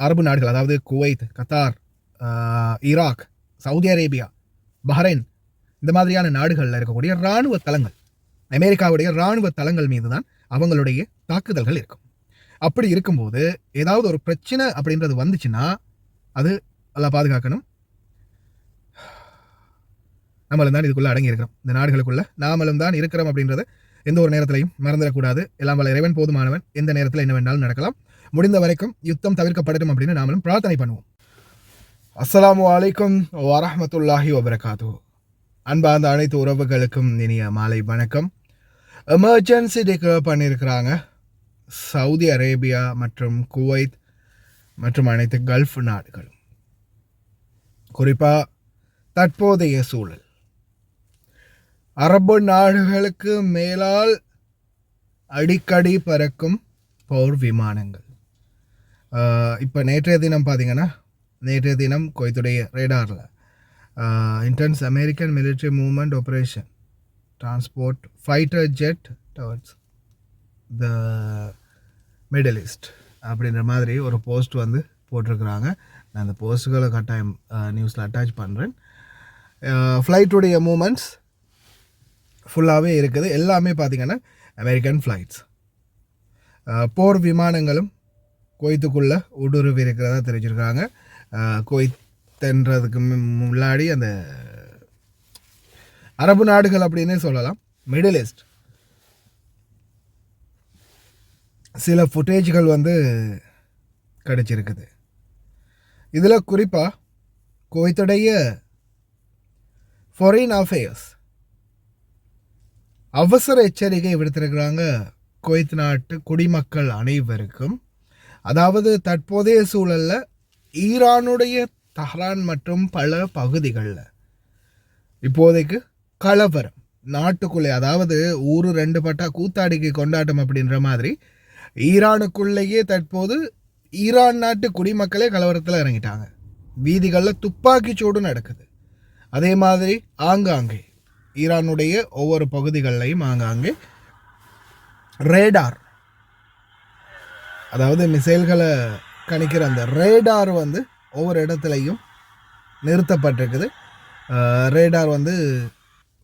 அரபு நாடுகள், அதாவது Kuwait, Qatar, Iraq, Saudi Arabia, Bahrain, இந்த மாதிரியான நாடுகளில் இருக்கக்கூடிய இராணுவ தளங்கள், அமெரிக்காவுடைய இராணுவ தளங்கள் மீது தான் அவங்களுடைய தாக்குதல்கள் இருக்கும். அப்படி இருக்கும்போது ஏதாவது ஒரு பிரச்சனை அப்படின்றது வந்துச்சுன்னா அது எல்லாம் பாதுகாக்கணும். நம்மளும் தான் இதுக்குள்ளே அடங்கி இருக்கிறோம். இந்த நாடுகளுக்குள்ள நாமளும் தான் இருக்கிறோம் அப்படின்றத எந்த ஒரு நேரத்திலையும் மறந்துடக்கூடாது. எல்லாம் வல்ல இறைவன் போதுமானவன். எந்த நேரத்தில் என்ன வேண்டாலும் நடக்கலாம். முடிந்த வரைக்கும் யுத்தம் தவிர்க்கப்படட்டும் அப்படின்னு நாமளும் பிரார்த்தனை பண்ணுவோம். அஸ்ஸலாமு அலைக்கும் வரஹ்மத்துல்லாஹி வபரகாத்துஹு. அன்பார்ந்த அனைத்து உறவுகளுக்கும் இனிய மாலை வணக்கம். எமர்ஜென்சி டிக்ளேர் பண்ணியிருக்கிறாங்க சவுதி அரேபியா மற்றும் குவைத் மற்றும் அனைத்து கல்ஃப் நாடுகளும். குறிப்பாக தற்போதைய சூழல் அரபு நாடுகளுக்கு மேலால் அடிக்கடி பறக்கும் போர் விமானங்கள். இப்போ நேற்றைய தினம் பார்த்தீங்கன்னா, நேற்றைய தினம் குவைத்துடைய ரேடாரில் intense American military movement operation transport fighter jet towards the Middle East அப்படின்ற மாதிரி ஒரு போஸ்ட் வந்து போட்டிருக்கிறாங்க. நான் அந்த போஸ்ட்டுகளை கட்டாயம் நியூஸில் அட்டாச் பண்ணுறேன். ஃப்ளைட்டுடைய மூமெண்ட்ஸ் ஃபுல்லாகவே இருக்குது. எல்லாமே பார்த்திங்கன்னா அமெரிக்கன் ஃப்ளைட்ஸ். போர் விமானங்களும் குவைத்துக்குள்ளே ஊடுருவி இருக்கிறதா தெரிஞ்சிருக்காங்க. குவைத்ன்றதுக்கு முன்னாடி அந்த அரபு நாடுகள் அப்படின்னே சொல்லலாம், மிடில் ஈஸ்ட். சில ஃபுட்டேஜ்கள் வந்து கிடைச்சிருக்குது. இதில் குறிப்பாக குவைத்துடைய ஃபாரின் அஃபேர்ஸ் அவசர எச்சரிக்கை விடுத்திருக்கிறாங்க குவைத் நாட்டு குடிமக்கள் அனைவருக்கும். அதாவது தற்போதைய சூழலில் ஈரானுடைய தஹ்ரான் மற்றும் பல பகுதிகளில் இப்போதைக்கு கலவரம் நாட்டுக்குள்ளே, அதாவது ஊரு ரெண்டு பட்டா கூத்தாடிக்கு கொண்டாட்டம் அப்படின்ற மாதிரி ஈரானுக்குள்ளேயே தற்போது ஈரான் நாட்டு குடிமக்களே கலவரத்தில் இறங்கிட்டாங்க. வீதிகளில் துப்பாக்கி சூடு நடக்குது. அதே மாதிரி ஆங்காங்கே ஈரானுடைய ஒவ்வொரு பகுதிகளிலையும் ஆங்காங்கே ரேடார், அதாவது மிசைல்களை கணிக்கிற அந்த ரேடார் வந்து ஒவ்வொரு இடத்துலையும் நிறுத்தப்பட்டிருக்குது. ரேடார் வந்து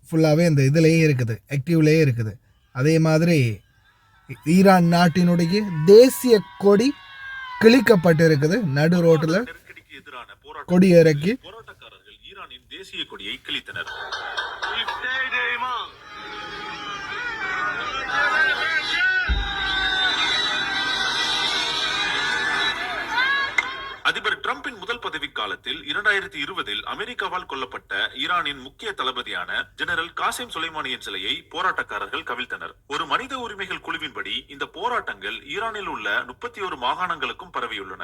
ஃபுல்லாகவே இந்த இதுலேயே இருக்குது, ஆக்டிவ்லேயே இருக்குது. அதே மாதிரி ஈரான் நாட்டினுடைய தேசிய கொடி கிழிக்கப்பட்டிருக்குது. நடு ரோட்டில் கொடி இறக்கி ஈரானின் தேசிய கொடியை கிழித்தனர். அதிபர் டிரம்பின் முதல் பதவி காலத்தில் 2020 அமெரிக்காவால் கொல்லப்பட்ட ஈரானின் முக்கிய தளபதியான ஜெனரல் காசிம் சுலைமானியின் சிலையை போராட்டக்காரர்கள் கவிழ்த்தனர். ஒரு மனித உரிமைகள் குழுவின்படி இந்த போராட்டங்கள் ஈரானில் உள்ள 31 மாகாணங்களுக்கும் பரவியுள்ளன.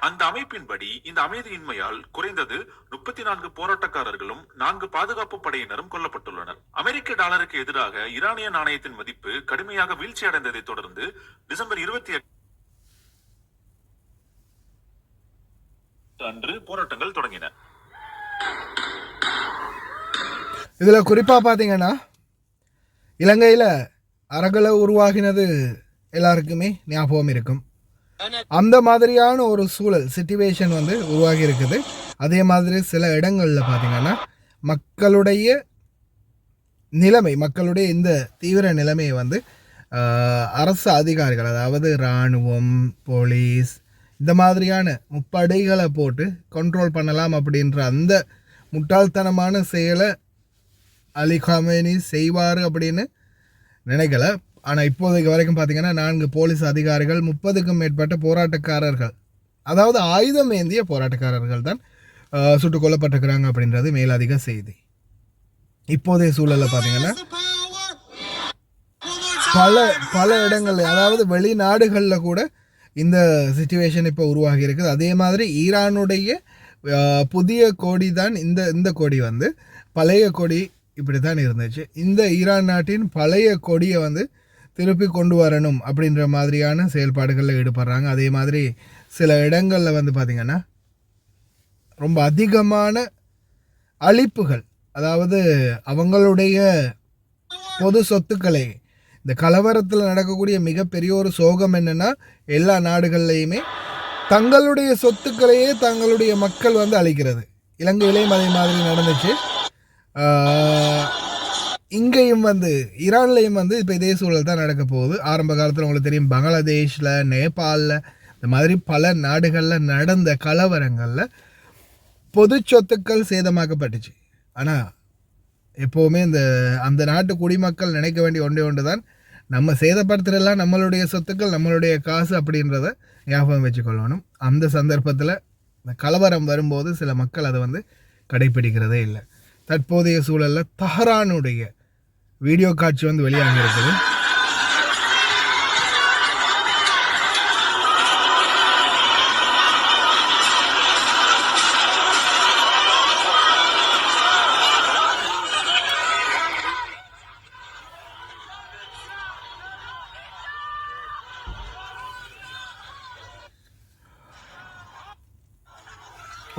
அந்த அமைப்பின்படி இந்த அமைதியின்மையால் குறைந்தது 34 போராட்டக்காரர்களும் 4 பாதுகாப்பு படையினரும் கொல்லப்பட்டுள்ளனர். அமெரிக்க டாலருக்கு எதிராக ஈரானிய நாணயத்தின் மதிப்பு கடுமையாக வீழ்ச்சி அடைந்ததை தொடர்ந்து டிசம்பர் 28 அன்று போராட்டங்கள் தொடங்கின. இதுல குறிப்பா பாத்தீங்கன்னா, இலங்கையில அரகல உருவாகினது எல்லாருக்குமே ஞாபகம் இருக்கும். அந்த மாதிரியான ஒரு சூழல் சிச்சுவேஷன் வந்து உருவாகி இருக்குது. அதே மாதிரி சில இடங்களில் பார்த்திங்கன்னா மக்களுடைய நிலைமை, மக்களுடைய இந்த தீவிர நிலைமையை வந்து அரசு அதிகாரிகள், அதாவது இராணுவம், போலீஸ், இந்த மாதிரியான முப்படைகளை போட்டு கண்ட்ரோல் பண்ணலாம் அப்படின்ற அந்த முட்டாள்தனமான செயலை அலி காமேனி செய்வார் அப்படின்னு நினைக்கல. ஆனால் இப்போதைக்கு வரைக்கும் பார்த்தீங்கன்னா 4 போலீஸ் அதிகாரிகள், 30க்கும் மேற்பட்ட போராட்டக்காரர்கள், அதாவது ஆயுதம் ஏந்திய போராட்டக்காரர்கள் தான் சுட்டுக் கொல்லப்பட்டிருக்கிறாங்க அப்படின்றது மேலதிக செய்தி. இப்போதைய சூழலில் பார்த்தீங்கன்னா பல இடங்கள்ல, அதாவது வெளிநாடுகளில் கூட இந்த சிச்சுவேஷன் இப்போ உருவாகி இருக்குது. அதே மாதிரி ஈரானுடைய புதிய கொடி தான் இந்த கொடி வந்து பழைய கொடி இப்படி தான் இருந்துச்சு. இந்த ஈரான் நாட்டின் பழைய கொடியை வந்து திருப்பி கொண்டு வரணும் அப்படின்ற மாதிரியான செயல்பாடுகளில் ஈடுபடுறாங்க. அதே மாதிரி சில இடங்களில் வந்து பார்த்திங்கன்னா ரொம்ப அதிகமான அழிப்புகள், அதாவது அவங்களுடைய பொது சொத்துக்களை இந்த கலவரத்தில் நடக்கக்கூடிய மிகப்பெரிய ஒரு சோகம் என்னென்னா எல்லா நாடுகள்லையுமே தங்களுடைய சொத்துக்களையே தங்களுடைய மக்கள் வந்து அழிக்கிறது. இலங்கையிலேயும் அதே மாதிரி நடந்துச்சு. இங்கேயும் வந்து ஈரான்லேயும் வந்து இப்போ இதே சூழல் தான் நடக்க போகுது. ஆரம்ப காலத்தில் உங்களுக்கு தெரியும், பங்களாதேஷில், நேபாளில், இந்த மாதிரி பல நாடுகளில் நடந்த கலவரங்களில் பொது சொத்துக்கள் சேதமாக்கப்பட்டுச்சு. ஆனால் எப்போவுமே அந்த நாட்டு குடிமக்கள் நினைக்க வேண்டிய ஒன்று தான், நம்ம சேதப்படுத்துறதெல்லாம் நம்மளுடைய சொத்துக்கள், நம்மளுடைய காசு அப்படின்றத ஞாபகம் வச்சுக்கொள்ளணும். அந்த சந்தர்ப்பத்தில் இந்த கலவரம் வரும்போது சில மக்கள் அதை வந்து கடைப்பிடிக்கிறதே இல்லை. தற்போதைய சூழலில் தஹரானுடைய வீடியோ காட்சி வந்து வெளியாகி இருக்குது.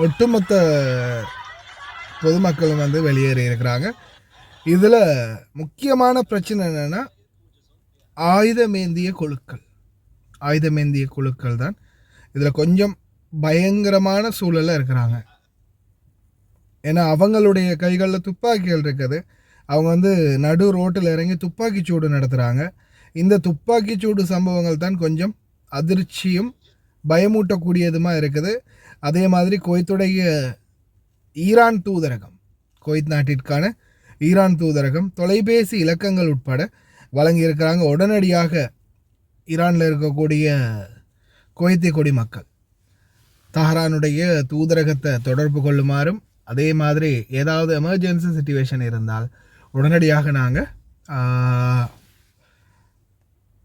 ஒட்டுமொத்த பொதுமக்களும் வந்து வெளியேறி இருக்கிறாங்க. இதில் முக்கியமான பிரச்சனை என்னென்னா ஆயுதமேந்திய குழுக்கள் தான் இதில் கொஞ்சம் பயங்கரமான சூழலில் இருக்கிறாங்க. ஏன்னா அவங்களுடைய கைகளில் துப்பாக்கிகள் இருக்குது. அவங்க வந்து நடு ரோட்டில் இறங்கி துப்பாக்கி சூடு நடத்துகிறாங்க. இந்த துப்பாக்கி சூடு சம்பவங்கள் தான் கொஞ்சம் அதிர்ச்சியும் பயமூட்டக்கூடியதுமா இருக்குது. அதே மாதிரி குவைத்துடைய ஈரான் தூதரகம், குவைத் நாட்டிற்கான ஈரான் தூதரகம் தொலைபேசி இலக்கங்கள் உட்பட வழங்கியிருக்கிறாங்க. உடனடியாக ஈரானில் இருக்கக்கூடிய குவைத்திய குடிமக்கள் தஹரானுடைய தூதரகத்தை தொடர்பு கொள்ளுமாறும், அதே மாதிரி ஏதாவது எமர்ஜென்சி சிச்சுவேஷன் இருந்தால் உடனடியாக நாங்கள்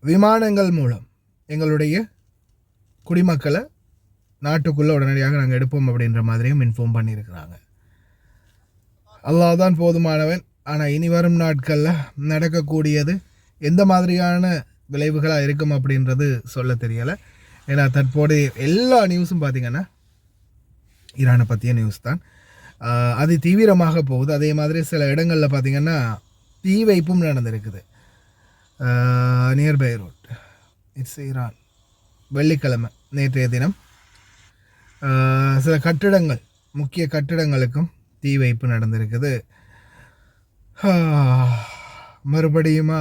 விமானங்கள் மூலம் எங்களுடைய குடிமக்களை நாட்டுக்குள்ளே உடனடியாக நாங்கள் எடுப்போம் அப்படின்ற மாதிரியும் இன்ஃபார்ம் பண்ணியிருக்கிறாங்க. அல்லாஹ் தான் போதுமானவன். ஆனால் இனி வரும் நாட்களில் நடக்கக்கூடியது எந்த மாதிரியான விளைவுகளாக இருக்கும் அப்படின்றது சொல்ல தெரியலை. ஏன்னா தற்போதைய எல்லா நியூஸும் பார்த்திங்கன்னா ஈரானை பற்றிய நியூஸ் தான். அது தீவிரமாக போகுது. அதே மாதிரி சில இடங்களில் பார்த்திங்கன்னா தீ வைப்பும் நடந்திருக்குது. Near Beirut, it's Iran. வெள்ளிக்கிழமை நேற்றைய தினம் சில கட்டிடங்கள், முக்கிய கட்டிடங்களுக்கும் தீ வைப்பு நடந்திருக்குது. மறுபடியுமா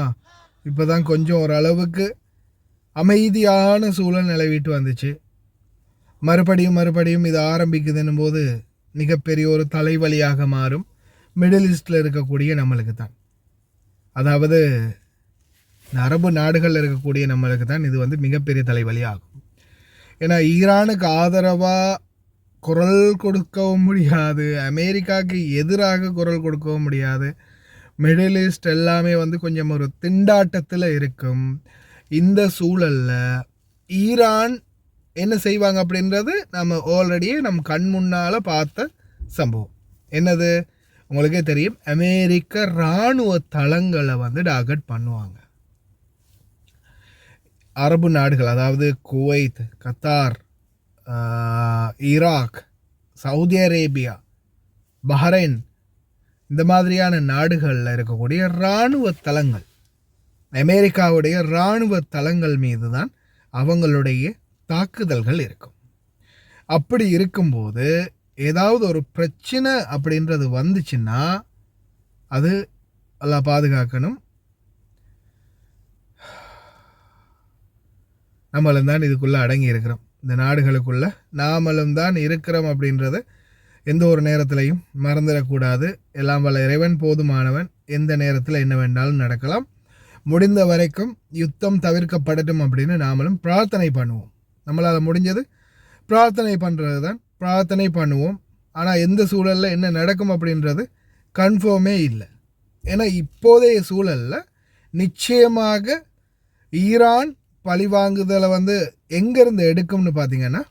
இப்போ தான் கொஞ்சம் ஓரளவுக்கு அமைதியான சூழல் நிலவிட்டு வந்துச்சு. மறுபடியும் இது ஆரம்பிக்குதுன்னும் போது மிகப்பெரிய ஒரு தலைவலியாக மாறும். மிடில் ஈஸ்டில் இருக்கக்கூடிய நம்மளுக்கு தான், அதாவது இந்த அரபு நாடுகளில் இருக்கக்கூடிய நம்மளுக்கு தான் இது வந்து மிகப்பெரிய தலைவலி ஆகும். ஏன்னா ஈரானுக்கு ஆதரவாக குரல் கொடுக்கவும் முடியாது, அமெரிக்காவுக்கு எதிராக குரல் கொடுக்கவும் முடியாது. மிடில் ஈஸ்ட் எல்லாமே வந்து கொஞ்சம் ஒரு திண்டாட்டத்தில் இருக்கும். இந்த சூழலில் ஈரான் என்ன செய்வாங்க அப்படின்றது நம்ம ஆல்ரெடியே நம்ம கண் முன்னால் பார்த்த சம்பவம். என்னது உங்களுக்கே தெரியும், அமெரிக்க இராணுவ தளங்களை வந்து டார்கெட் பண்ணுவாங்க. அரபு நாடுகள், அதாவது Kuwait, Qatar, Iraq, Saudi Arabia, Bahrain, இந்த மாதிரியான நாடுகளில் இருக்கக்கூடிய இராணுவ தளங்கள், அமெரிக்காவுடைய இராணுவ தளங்கள் மீது தான் அவங்களுடைய தாக்குதல்கள் இருக்கும். அப்படி இருக்கும்போது ஏதாவது ஒரு பிரச்சனை அப்படின்றது வந்துச்சுன்னா அது எல்லாம் பாதுகாக்கணும். நம்மளும் தான் இதுக்குள்ளே அடங்கி இருக்கிறோம். இந்த நாடுகளுக்குள்ளே நாமளும் தான் இருக்கிறோம் அப்படின்றத எந்த ஒரு நேரத்திலையும் மறந்துடக்கூடாது. எல்லாம் வல்ல இறைவன் போதுமானவன். எந்த நேரத்தில் என்ன வேண்டாலும் நடக்கலாம். முடிந்த வரைக்கும் யுத்தம் தவிர்க்கப்படட்டும் அப்படின்னு நாமளும் பிரார்த்தனை பண்ணுவோம். நம்மளால் முடிஞ்சது பிரார்த்தனை பண்ணுறது தான். பிரார்த்தனை பண்ணுவோம். ஆனால் எந்த சூழலில் என்ன நடக்கும் அப்படின்றது கன்ஃபார்மே இல்லை. ஏன்னா இப்போதைய சூழலில் நிச்சயமாக ஈரான் பழிவாங்குதலை வந்து எங்கேருந்து எடுக்கும்னு பார்த்தீங்கன்னா,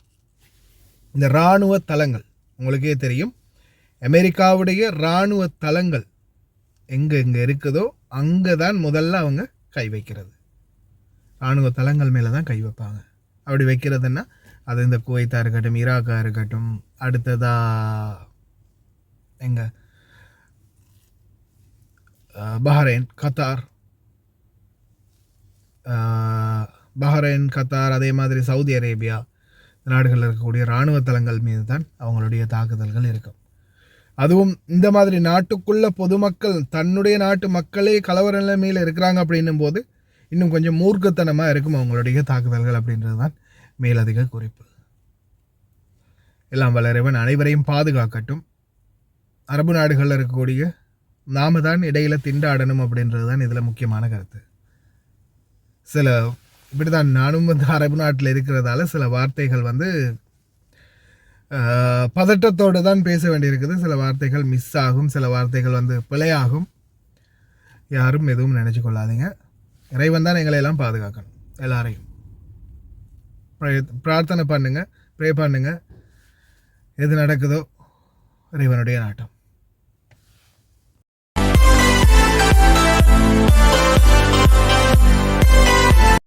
இந்த இராணுவ தளங்கள், உங்களுக்கே தெரியும், அமெரிக்காவுடைய இராணுவ தளங்கள் எங்கே இருக்குதோ அங்கே தான் முதல்ல அவங்க கை வைக்கிறது. இராணுவ தளங்கள் மேலே தான் கை வைப்பாங்க. அப்படி வைக்கிறதுன்னா அது இந்த குவைத்தாக இருக்கட்டும், ஈராக்காக இருக்கட்டும், அடுத்ததாக எங்கே பஹ்ரைன், கத்தார், பஹ்ரைன், கத்தார், அதே மாதிரி சவுதி அரேபியா நாடுகளில் இருக்கக்கூடிய இராணுவ தளங்கள் மீது தான் அவங்களுடைய தாக்குதல்கள் இருக்கும். அதுவும் இந்த மாதிரி நாட்டுக்குள்ள பொதுமக்கள் தன்னுடைய நாட்டு மக்களே கலவர நிலைமையில் இருக்கிறாங்க அப்படின்னும் போது இன்னும் கொஞ்சம் மூர்க்கத்தனமாக இருக்கும் அவங்களுடைய தாக்குதல்கள் அப்படின்றது தான் மேலதிக குறிப்பு. எல்லாம் வளரவன் அனைவரையும் பாதுகாக்கட்டும். அரபு நாடுகளில் இருக்கக்கூடிய நாம தான் இடையில திண்டாடணும் அப்படின்றது தான் இதில் முக்கியமான கருத்து. சில இப்படி தான் நானும் அரபு நாட்டில் இருக்கிறதால சில வார்த்தைகள் பதட்டத்தோடு தான் பேச வேண்டியிருக்குது. சில வார்த்தைகள் மிஸ் ஆகும், சில வார்த்தைகள் பிழையாகும். யாரும் எதுவும் நினச்சி கொள்ளாதீங்க. இறைவன் தான் எங்களை எல்லாம் பாதுகாக்கணும். எல்லாரையும் பிரார்த்தனை பண்ணுங்க, ப்ரே பண்ணுங்க. எது நடக்குதோ இறைவனுடைய நாட்டம்.